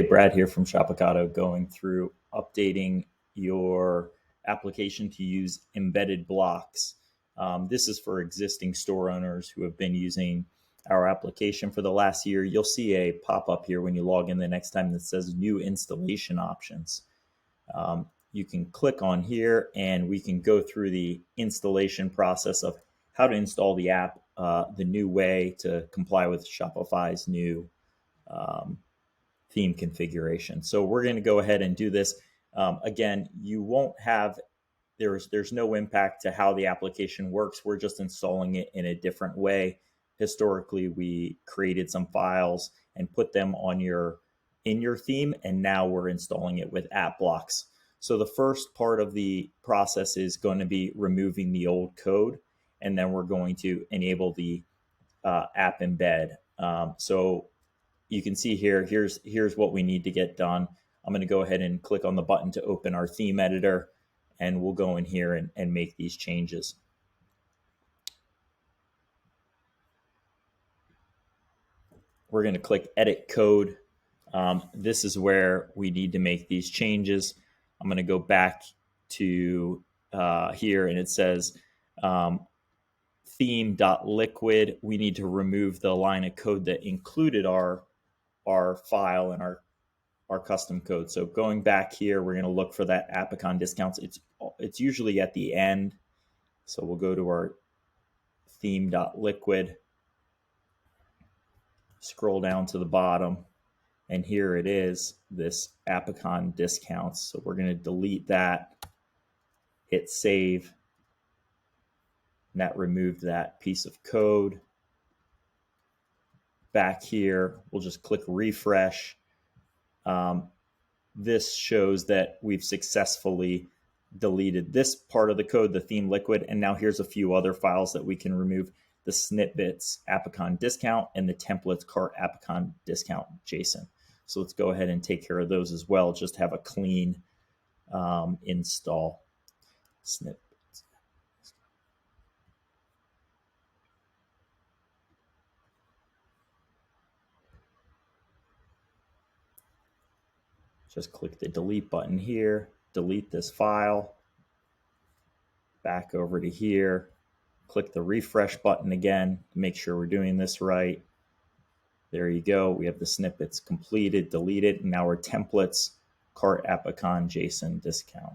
Brad here from Shopacado, going through updating your application to use embedded blocks. This is for existing store owners who have been using our application for the last year. You'll see a pop-up here when you log in the next time that says new installation options. You can click on here and we can go through the installation process of how to install the app the new way to comply with Shopify's new theme configuration. So we're going to go ahead and do this. Again, you won't have, there's no impact to how the application works. We're just installing it in a different way. Historically, we created some files and put them on in your theme, and now we're installing it with app blocks. So the first part of the process is going to be removing the old code, and then we're going to enable the app embed. So you can see here, here's what we need to get done. I'm going to go ahead and click on the button to open our theme editor, and we'll go in here and make these changes. We're going to click edit code. This is where we need to make these changes. I'm going to go back to here, and it says theme.liquid. We need to remove the line of code that included our file and our custom code. So going back here, we're going to look for that Appicon discounts. It's usually at the end. So we'll go to our theme.liquid, scroll down to the bottom, and here it is, this Appicon discounts. So we're going to delete that, hit save, and that removed that piece of code. Back here, we'll just click refresh. This shows that we've successfully deleted this part of the code, the theme liquid, and now here's a few other files that we can remove: the snippets Appicon discount and the templates cart Appicon discount JSON. So let's go ahead and take care of those as well. Just have a clean install. Snippets. Just click the delete button here, delete this file, back over to here, click the refresh button again to make sure we're doing this right. There you go. We have the snippets completed, deleted, and now our templates cart Appicon JSON discount.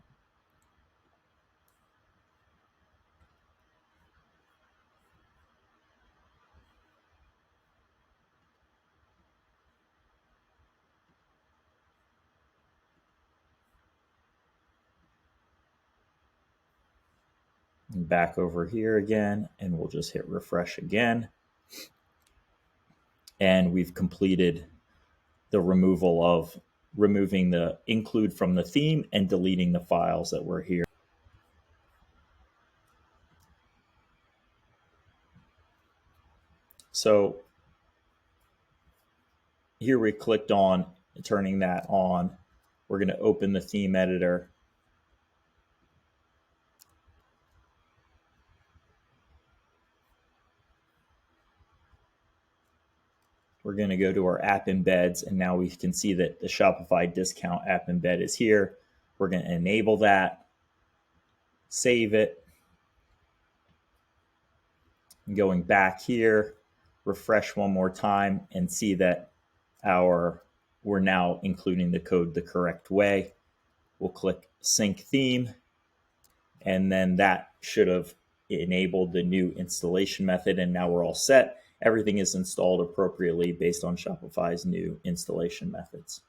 And back over here again, and we'll just hit refresh again. And we've completed the removing the include from the theme and deleting the files that were here. So here we clicked on turning that on. We're going to open the theme editor. We're going to go to our app embeds, and now we can see that the Shopify discount app embed is here. We're going to enable that, save it. And going back here, refresh one more time and see that we're now including the code the correct way. We'll click sync theme, and then that should have enabled the new installation method, and now we're all set. Everything is installed appropriately based on Shopify's new installation methods.